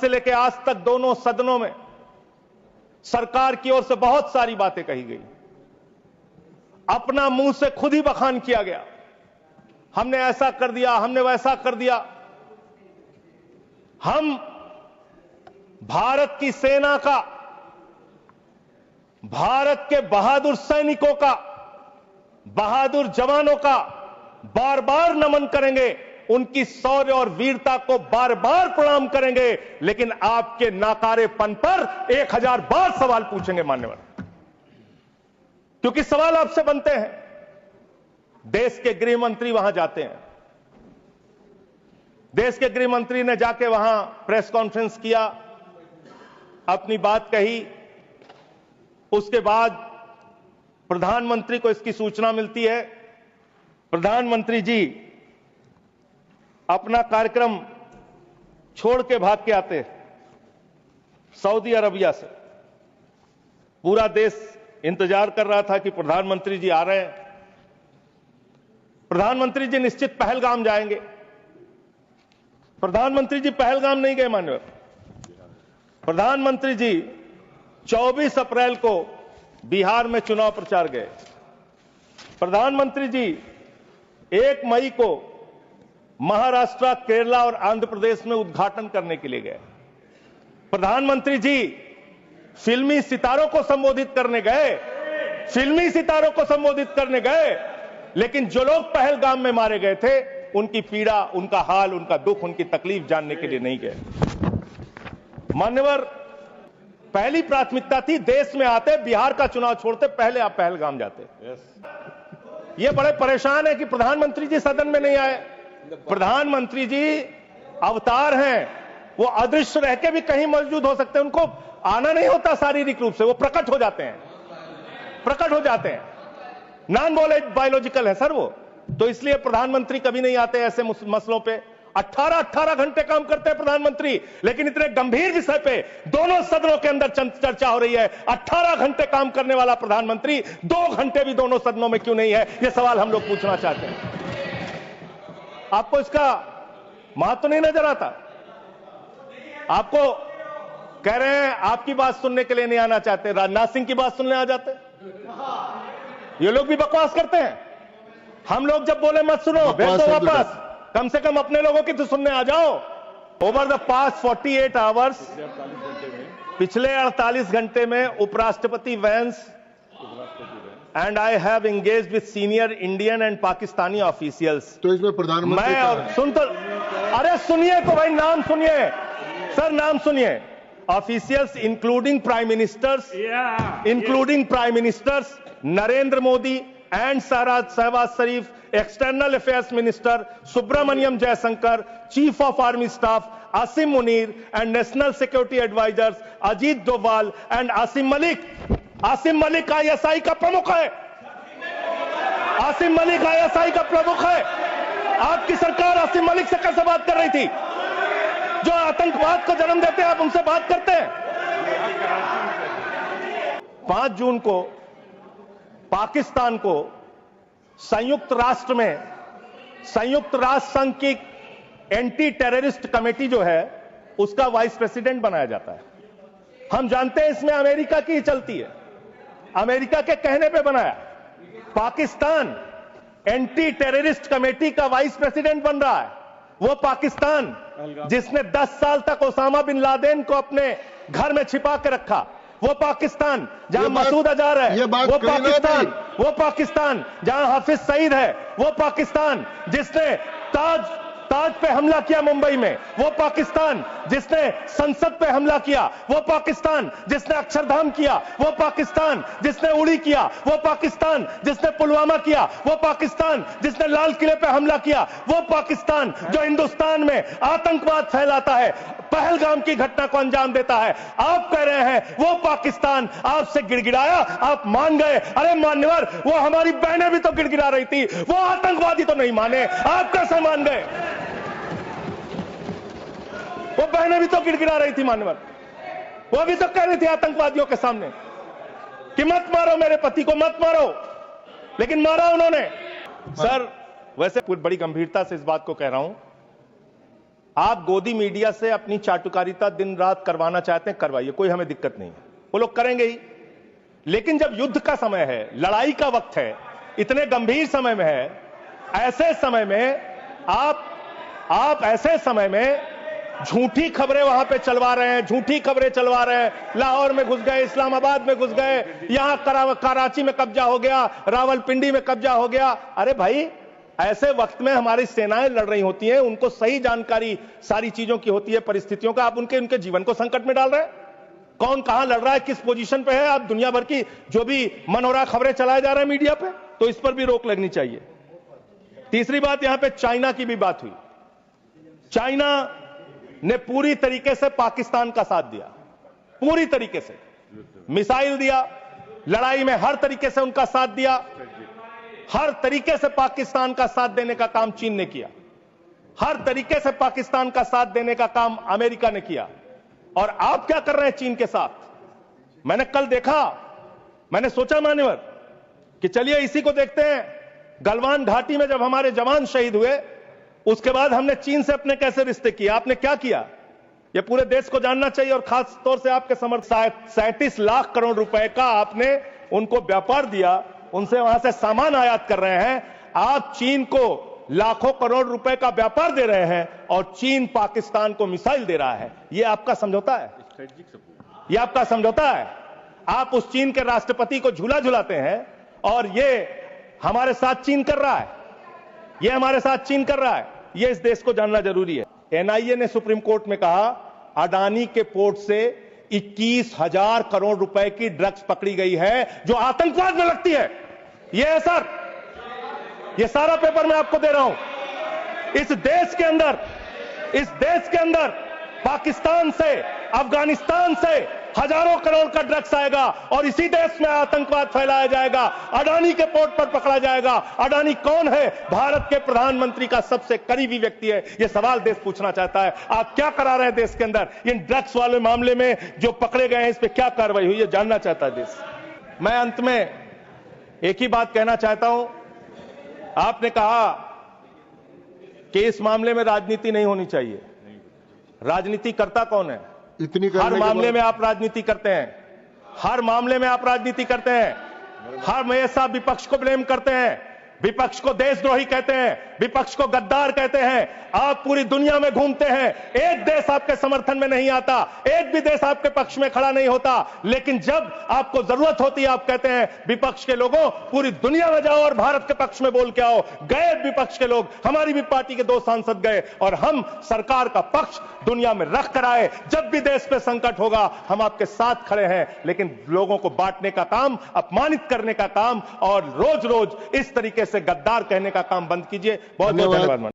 से लेकर आज तक दोनों सदनों में सरकार की ओर से बहुत सारी बातें कही गई, अपना मुंह से खुद ही बखान किया गया, हमने ऐसा कर दिया, हमने वैसा कर दिया। हम भारत की सेना का, भारत के बहादुर सैनिकों का, बहादुर जवानों का बार बार नमन करेंगे, उनकी शौर्य और वीरता को बार बार प्रणाम करेंगे, लेकिन आपके नाकारेपन पर 1000 बार सवाल पूछेंगे मान्यवर, क्योंकि सवाल आपसे बनते हैं। देश के गृह मंत्री वहां जाते हैं, देश के गृह मंत्री ने जाके वहां प्रेस कॉन्फ्रेंस किया, अपनी बात कही। उसके बाद प्रधानमंत्री को इसकी सूचना मिलती है। प्रधानमंत्री जी अपना कार्यक्रम छोड़ के भाग के आते सऊदी अरबिया से। पूरा देश इंतजार कर रहा था कि प्रधानमंत्री जी आ रहे हैं। प्रधानमंत्री जी निश्चित पहलगाम जाएंगे। प्रधानमंत्री जी पहलगाम नहीं गए मान्यवर। प्रधानमंत्री जी 24 अप्रैल को बिहार में चुनाव प्रचार गए। प्रधानमंत्री जी 1 मई को महाराष्ट्र, केरला और आंध्र प्रदेश में उद्घाटन करने के लिए गए। प्रधानमंत्री जी फिल्मी सितारों को संबोधित करने गए, फिल्मी सितारों को संबोधित करने गए, लेकिन जो लोग पहलगाम में मारे गए थे उनकी पीड़ा, उनका हाल, उनका दुख, उनकी तकलीफ जानने के लिए नहीं गए। मान्यवर, पहली प्राथमिकता थी देश में आते, बिहार का चुनाव छोड़ते, पहले आप पहलगाम जाते। ये बड़े परेशान है कि प्रधानमंत्री जी सदन में नहीं आए। प्रधानमंत्री जी अवतार हैं, वो अदृश्य रह के भी कहीं मौजूद हो सकते हैं, उनको आना नहीं होता शारीरिक रूप से, वो प्रकट हो जाते हैं, प्रकट हो जाते हैं। नॉन बायोलॉजिकल है सर वो, तो इसलिए प्रधानमंत्री कभी नहीं आते ऐसे मसलों पे। 18 घंटे काम करते हैं प्रधानमंत्री, लेकिन इतने गंभीर विषय पे दोनों सदनों के अंदर चर्चा हो रही है। 18 घंटे काम करने वाला प्रधानमंत्री 2 घंटे भी दोनों सदनों में क्यों नहीं है, यह सवाल हम लोग पूछना चाहते हैं। आपको इसका महत्व नहीं नजर आता? आपको कह रहे हैं आपकी बात सुनने के लिए नहीं आना चाहते, राजनाथ सिंह की बात सुनने आ जाते। ये लोग भी बकवास करते हैं। हम लोग जब बोले मत सुनो, भेज दो वापस, कम से कम अपने लोगों की तो सुनने आ जाओ। ओवर द पास्ट 48 आवर्स, पिछले 48 घंटे में उपराष्ट्रपति Vance and I have engaged with senior Indian and Pakistani officials. तो इसमें प्रधानमंत्री मैं और सुन तो, अरे सुनिए तो भाई, नाम सुनिए सर, नाम सुनिए। Officials including prime ministers Narendra Modi and Shahbaz Sharif, external affairs minister Subrahmanyam Jaishankar, chief of army staff Asim Munir and national security advisers Ajit Doval and Asim Malik. Asim Malik ISI का प्रमुख है, आसिम मलिक आईएसआई का प्रमुख है। आपकी सरकार आसिम मलिक से कैसे बात कर रही थी? जो आतंकवाद को जन्म देते हैं आप उनसे बात करते हैं। 5 जून को पाकिस्तान को संयुक्त राष्ट्र में, संयुक्त राष्ट्र संघ की एंटी टेररिस्ट कमेटी जो है उसका वाइस प्रेसिडेंट बनाया जाता है। हम जानते हैं इसमें अमेरिका की ही चलती है, अमेरिका के कहने पे बनाया। पाकिस्तान एंटी टेररिस्ट कमेटी का वाइस प्रेसिडेंट बन रहा है। वो पाकिस्तान जिसने 10 साल तक ओसामा बिन लादेन को अपने घर में छिपा के रखा, वो पाकिस्तान जहां मसूद अजहर है, वो पाकिस्तान जहां हाफिज सईद है, वो पाकिस्तान जिसने ताज पे हमला किया मुंबई में, वो पाकिस्तान जिसने संसद पे हमला किया, वो पाकिस्तान जिसने अक्षरधाम किया, वो पाकिस्तान जिसने उड़ी किया, वो पाकिस्तान जिसने पुलवामा किया, वो पाकिस्तान जिसने लाल किले पे हमला किया, वो पाकिस्तान जो हिंदुस्तान में आतंकवाद फैलाता है, पहलगाम की घटना को अंजाम देता है। आप कह रहे हैं वो पाकिस्तान आपसे गिड़गिड़ाया, आप मान गए। अरे मान्यवर, वो हमारी बहनें भी तो गिड़गिड़ा रही थी, वो आतंकवादी तो नहीं माने, आप कैसे मान गए? वो बहनें भी तो गिड़गिड़ा रही थी मान्यवर, वो भी तो कह रही थी आतंकवादियों के सामने कि मत मारो मेरे पति को, मत मारो, लेकिन मारा उन्होंने। सर, वैसे बड़ी गंभीरता से इस बात को कह रहा हूं, आप गोदी मीडिया से अपनी चाटुकारिता दिन रात करवाना चाहते हैं, करवाइए, कोई हमें दिक्कत नहीं है, वो लोग करेंगे ही। लेकिन जब युद्ध का समय है, लड़ाई का वक्त है, इतने गंभीर समय में है, ऐसे समय में आप ऐसे समय में झूठी खबरें वहां पे चलवा रहे हैं, झूठी खबरें चलवा रहे हैं। लाहौर में घुस गए, इस्लामाबाद में घुस गए, यहां कराची में कब्जा हो गया, रावलपिंडी में कब्जा हो गया। अरे भाई, ऐसे वक्त में हमारी सेनाएं लड़ रही होती हैं, उनको सही जानकारी सारी चीजों की होती है, परिस्थितियों का। आप उनके जीवन को संकट में डाल रहे हैं। कौन कहां लड़ रहा है, किस पोजीशन पे है, आप दुनिया भर की जो भी मन हो रहा खबरें चलाए जा रहे हैं मीडिया पे, तो इस पर भी रोक लगनी चाहिए। तीसरी बात, यहां पे चाइना की भी बात हुई। चाइना ने पूरी तरीके से पाकिस्तान का साथ दिया, पूरी तरीके से मिसाइल दिया, लड़ाई में हर तरीके से उनका साथ दिया, हर तरीके से पाकिस्तान का साथ देने का काम चीन ने किया, हर तरीके से पाकिस्तान का साथ देने का काम अमेरिका ने किया। और आप क्या कर रहे हैं चीन के साथ? मैंने कल देखा, मैंने सोचा मान्यवर कि चलिए इसी को देखते हैं। गलवान घाटी में जब हमारे जवान शहीद हुए, उसके बाद हमने चीन से अपने कैसे रिश्ते किए, आपने क्या किया, यह पूरे देश को जानना चाहिए। और खास तौर से आपके समर्थक 37 लाख करोड़ रुपए का आपने उनको व्यापार दिया, उनसे वहां से सामान आयात कर रहे हैं। आप चीन को लाखों करोड़ रुपए का व्यापार दे रहे हैं और चीन पाकिस्तान को मिसाइल दे रहा है। यह आपका समझौता है, यह आपका समझौता है। आप उस चीन के राष्ट्रपति को झूला झुलाते हैं और यह हमारे साथ चीन कर रहा है, यह हमारे साथ चीन कर रहा है। यह इस देश को जानना जरूरी है। एनआईए ने सुप्रीम कोर्ट में कहा, अडानी के पोर्ट से 21,000 करोड़ रुपए की ड्रग्स पकड़ी गई है जो आतंकवाद में लगती है। यह है सर, यह सारा पेपर मैं आपको दे रहा हूं। इस देश के अंदर पाकिस्तान से, अफगानिस्तान से हजारों करोड़ का ड्रग्स आएगा और इसी देश में आतंकवाद फैलाया जाएगा, अडानी के पोर्ट पर पकड़ा जाएगा। अडानी कौन है? भारत के प्रधानमंत्री का सबसे करीबी व्यक्ति है। यह सवाल देश पूछना चाहता है, आप क्या करा रहे हैं देश के अंदर? इन ड्रग्स वाले मामले में जो पकड़े गए हैं, इस पर क्या कार्रवाई हुई, यह जानना चाहता है देश। मैं अंत में एक ही बात कहना चाहता हूं। आपने कहा कि इस मामले में राजनीति नहीं होनी चाहिए। राजनीति करता कौन है? हर मामले में आप राजनीति करते हैं, हर मामले में आप राजनीति करते हैं, हर हमेशा विपक्ष को ब्लेम करते हैं, विपक्ष को देशद्रोही कहते हैं, विपक्ष को गद्दार कहते हैं। आप पूरी दुनिया में घूमते हैं, एक देश आपके समर्थन में नहीं आता, एक भी देश आपके पक्ष में खड़ा नहीं होता। लेकिन जब आपको जरूरत होती है, आप कहते हैं विपक्ष के लोगों पूरी दुनिया में जाओ और भारत के पक्ष में बोल के आओ। गए विपक्ष के लोग, हमारी भी पार्टी के 2 सांसद गए और हम सरकार का पक्ष दुनिया में रख कर आए। जब भी देश पे संकट होगा, हम आपके साथ खड़े हैं। लेकिन लोगों को बांटने का काम, अपमानित करने का काम और रोज रोज इस तरीके से गद्दार कहने का काम बंद कीजिए। बहुत बहुत धन्यवाद।